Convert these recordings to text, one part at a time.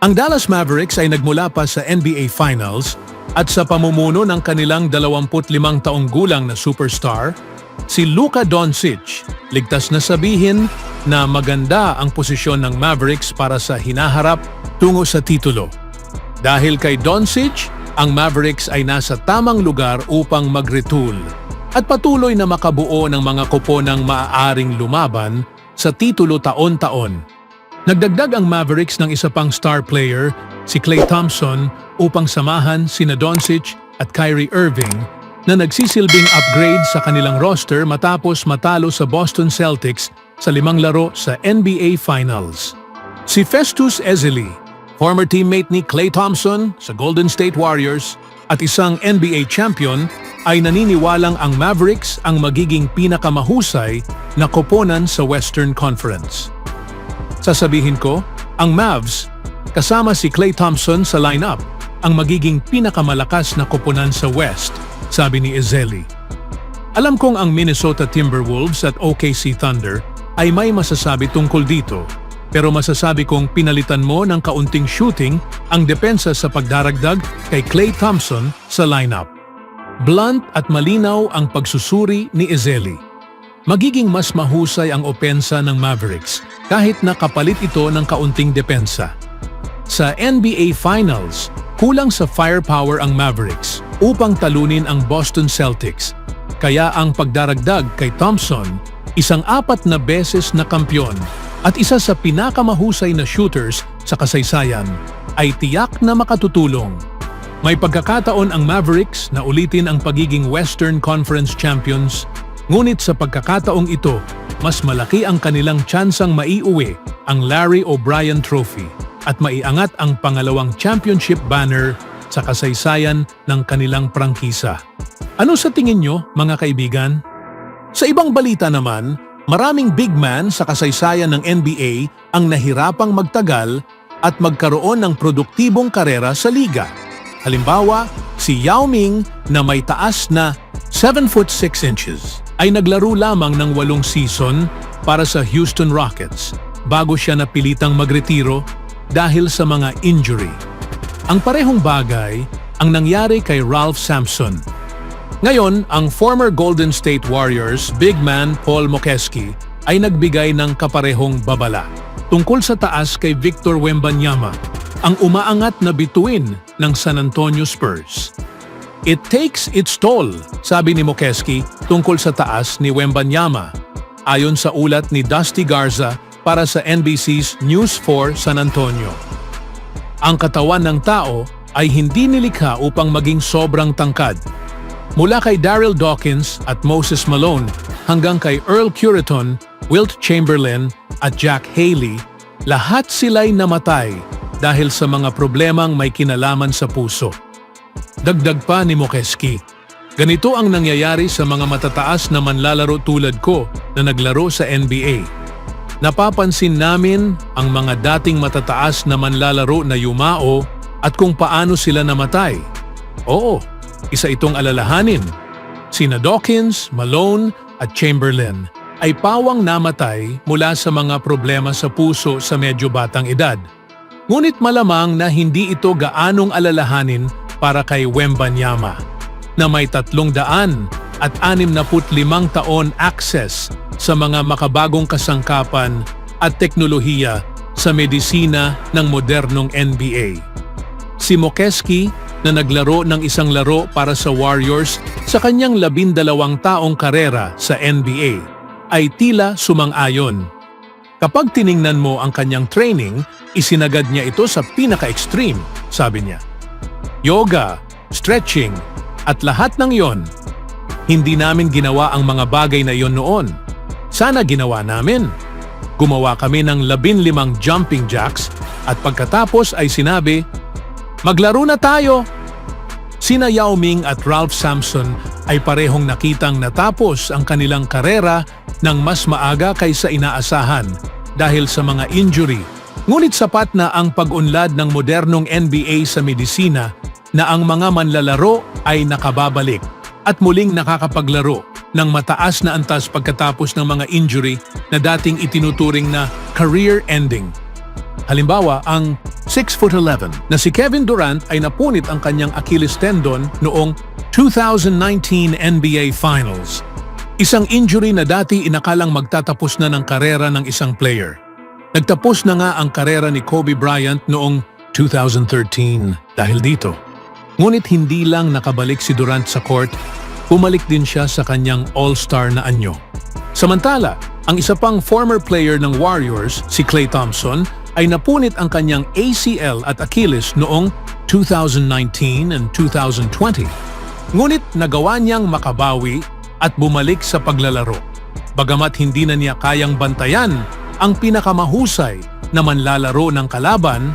Ang Dallas Mavericks ay nagmula pa sa NBA Finals at sa pamumuno ng kanilang 25 taong gulang na superstar, si Luka Doncic, ligtas na sabihin na maganda ang posisyon ng Mavericks para sa hinaharap tungo sa titulo. Dahil kay Doncic, ang Mavericks ay nasa tamang lugar upang mag-retool at patuloy na makabuo ng mga koponang maaaring lumaban sa titulo taon-taon. Nagdagdag ang Mavericks ng isa pang star player, si Klay Thompson, upang samahan sina Doncic at Kyrie Irving na nagsisilbing upgrade sa kanilang roster matapos matalo sa Boston Celtics sa 5 laro sa NBA Finals. Si Festus Ezeli, former teammate ni Klay Thompson sa Golden State Warriors at isang NBA champion, ay naniniwalang ang Mavericks ang magiging pinakamahusay na koponan sa Western Conference. Sasabihin ko, ang Mavs, kasama si Klay Thompson sa lineup, ang magiging pinakamalakas na koponan sa West, sabi ni Ezeli. Alam kong ang Minnesota Timberwolves at OKC Thunder ay may masasabi tungkol dito, pero masasabi kong pinalitan mo ng kaunting shooting ang depensa sa pagdaragdag kay Klay Thompson sa lineup. Blunt at malinaw ang pagsusuri ni Ezeli. Magiging mas mahusay ang opensa ng Mavericks kahit na kapalit ito ng kaunting depensa. Sa NBA Finals, kulang sa firepower ang Mavericks upang talunin ang Boston Celtics. Kaya ang pagdaragdag kay Thompson, isang 4 na beses na kampyon at isa sa pinakamahusay na shooters sa kasaysayan, ay tiyak na makatutulong. May pagkakataon ang Mavericks na ulitin ang pagiging Western Conference Champions. Ngunit sa pagkakataong ito, mas malaki ang kanilang tsansang maiuwi ang Larry O'Brien Trophy at maiangat ang pangalawang championship banner sa kasaysayan ng kanilang prangkisa. Ano sa tingin nyo, mga kaibigan? Sa ibang balita naman, maraming big man sa kasaysayan ng NBA ang nahirapang magtagal at magkaroon ng produktibong karera sa liga. Halimbawa, si Yao Ming na may taas na 7 foot 6 inches ay naglaro lamang ng 8 season para sa Houston Rockets bago siya napilitang magretiro dahil sa mga injury. Ang parehong bagay ang nangyari kay Ralph Sampson. Ngayon, ang former Golden State Warriors big man Paul Mokeski ay nagbigay ng kaparehong babala tungkol sa taas kay Victor Wembanyama, ang umaangat na bituin ng San Antonio Spurs. It takes its toll, sabi ni Mokeski tungkol sa taas ni Wembanyama, ayon sa ulat ni Dusty Garza para sa NBC's News 4 San Antonio. Ang katawan ng tao ay hindi nilikha upang maging sobrang tangkad. Mula kay Daryl Dawkins at Moses Malone hanggang kay Earl Cureton, Wilt Chamberlain at Jack Haley, lahat sila'y namatay dahil sa mga problemang may kinalaman sa puso. Dagdag pa ni Mokeski, ganito ang nangyayari sa mga matataas na manlalaro tulad ko na naglaro sa NBA. Napapansin namin ang mga dating matataas na manlalaro na yumao at kung paano sila namatay. Oo, isa itong alalahanin. Sina Dawkins, Malone at Chamberlain ay pawang namatay mula sa mga problema sa puso sa medyo batang edad. Ngunit malamang na hindi ito gaanong alalahanin para kay Wembanyama, na may 365 taon access sa mga makabagong kasangkapan at teknolohiya sa medisina ng modernong NBA. Si Mokeski, na naglaro ng isang laro para sa Warriors sa kanyang 12 taong karera sa NBA, ay tila sumang-ayon. Kapag tiningnan mo ang kanyang training, isinagad niya ito sa pinaka-extreme, sabi niya. Yoga, stretching, at lahat ng yon. Hindi namin ginawa ang mga bagay na yon noon. Sana ginawa namin. Gumawa kami ng 15 jumping jacks at pagkatapos ay sinabi, "Maglaro na tayo!" Sina Yao Ming at Ralph Sampson ay parehong nakitang natapos ang kanilang karera ng mas maaga kaysa inaasahan dahil sa mga injury. Ngunit sapat na ang pag-unlad ng modernong NBA sa medisina na ang mga manlalaro ay nakababalik at muling nakakapaglaro ng mataas na antas pagkatapos ng mga injury na dating itinuturing na career-ending. Halimbawa, ang 6'11" na si Kevin Durant ay napunit ang kanyang Achilles tendon noong 2019 NBA Finals. Isang injury na dati inakalang magtatapos na ng karera ng isang player. Nagtapos na nga ang karera ni Kobe Bryant noong 2013 dahil dito. Ngunit hindi lang nakabalik si Durant sa court, bumalik din siya sa kanyang all-star na anyo. Samantala, ang isa pang former player ng Warriors, si Klay Thompson, ay napunit ang kanyang ACL at Achilles noong 2019 and 2020. Ngunit nagawa niyang makabawi at bumalik sa paglalaro. Bagamat hindi na niya kayang bantayan ang pinakamahusay na manlalaro ng kalaban,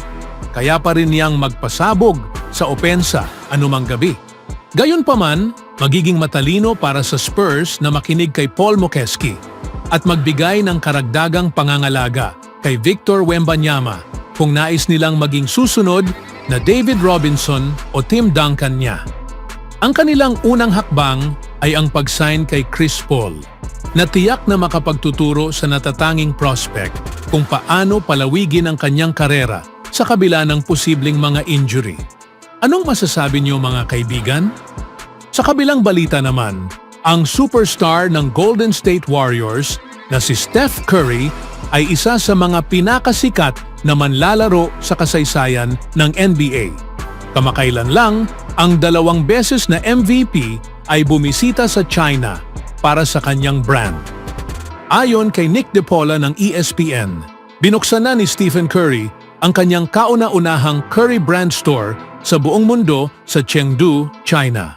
kaya pa rin niyang magpasabog sa opensa anumang gabi. Gayunpaman, magiging matalino para sa Spurs na makinig kay Paul Mokeski at magbigay ng karagdagang pangangalaga kay Victor Wembanyama kung nais nilang maging susunod na David Robinson o Tim Duncan niya. Ang kanilang unang hakbang ay ang pag-sign kay Chris Paul, na tiyak na makapagtuturo sa natatanging prospect kung paano palawigin ang kanyang karera sa kabila ng posibleng mga injury. Anong masasabi niyo mga kaibigan? Sa kabilang balita naman, ang superstar ng Golden State Warriors na si Steph Curry ay isa sa mga pinakasikat na manlalaro sa kasaysayan ng NBA. Kamakailan lang, ang 2 beses na MVP ay bumisita sa China para sa kanyang brand. Ayon kay Nick DePaula ng ESPN, binuksan na ni Stephen Curry ang kanyang kauna-unahang Curry brand store sa buong mundo sa Chengdu, China.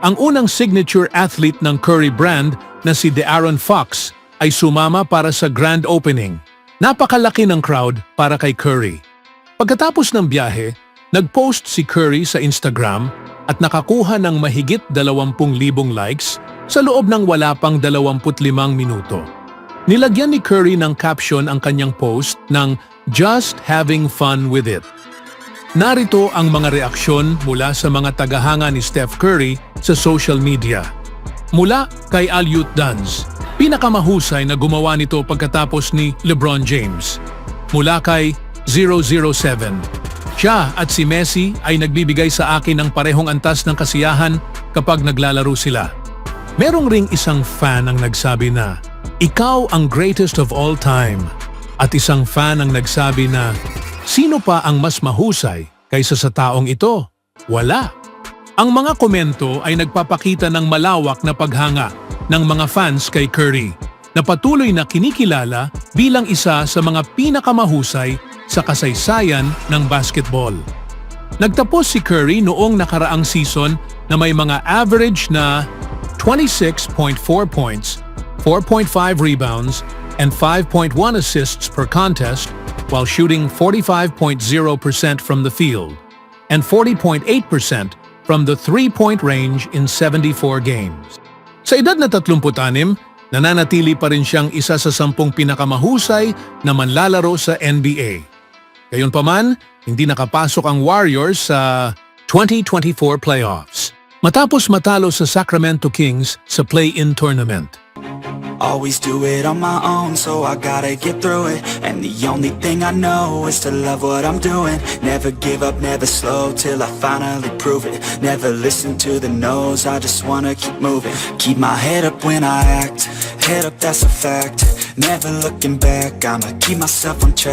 Ang unang signature athlete ng Curry brand na si De'Aaron Fox ay sumama para sa grand opening. Napakalaki ng crowd para kay Curry. Pagkatapos ng biyahe, nag-post si Curry sa Instagram at nakakuha ng mahigit 20,000 likes sa loob ng wala pang 25 minuto. Nilagyan ni Curry ng caption ang kanyang post ng "Just having fun with it." Narito ang mga reaksyon mula sa mga tagahanga ni Steph Curry sa social media. Mula kay Alyut Duns, pinakamahusay na gumawa nito pagkatapos ni LeBron James. Mula kay 007, siya at si Messi ay nagbibigay sa akin ng parehong antas ng kasiyahan kapag naglalaro sila. Merong ring isang fan ang nagsabi na, "Ikaw ang greatest of all time." At isang fan ang nagsabi na, "Sino pa ang mas mahusay kaysa sa taong ito? Wala." Ang mga komento ay nagpapakita ng malawak na paghanga ng mga fans kay Curry, na patuloy na kinikilala bilang isa sa mga pinakamahusay sa kasaysayan ng basketball. Nagtapos si Curry noong nakaraang season na may mga average na 26.4 points, 4.5 rebounds, and 5.1 assists per contest while shooting 45.0% from the field and 40.8% from the three-point range in 74 games. Sa edad na 36, nananatili pa rin siyang isa sa 10 pinakamahusay na manlalaro sa NBA. Gayunpaman, hindi nakapasok ang Warriors sa 2024 playoffs matapos matalo sa Sacramento Kings sa play-in tournament. Always do it on my own, so I gotta get through it. And the only thing I know is to love what I'm doing. Never give up, never slow, till I finally prove it. Never listen to the no's, I just wanna keep moving. Keep my head up when I act, head up, that's a fact. Never looking back, I'ma keep myself on track.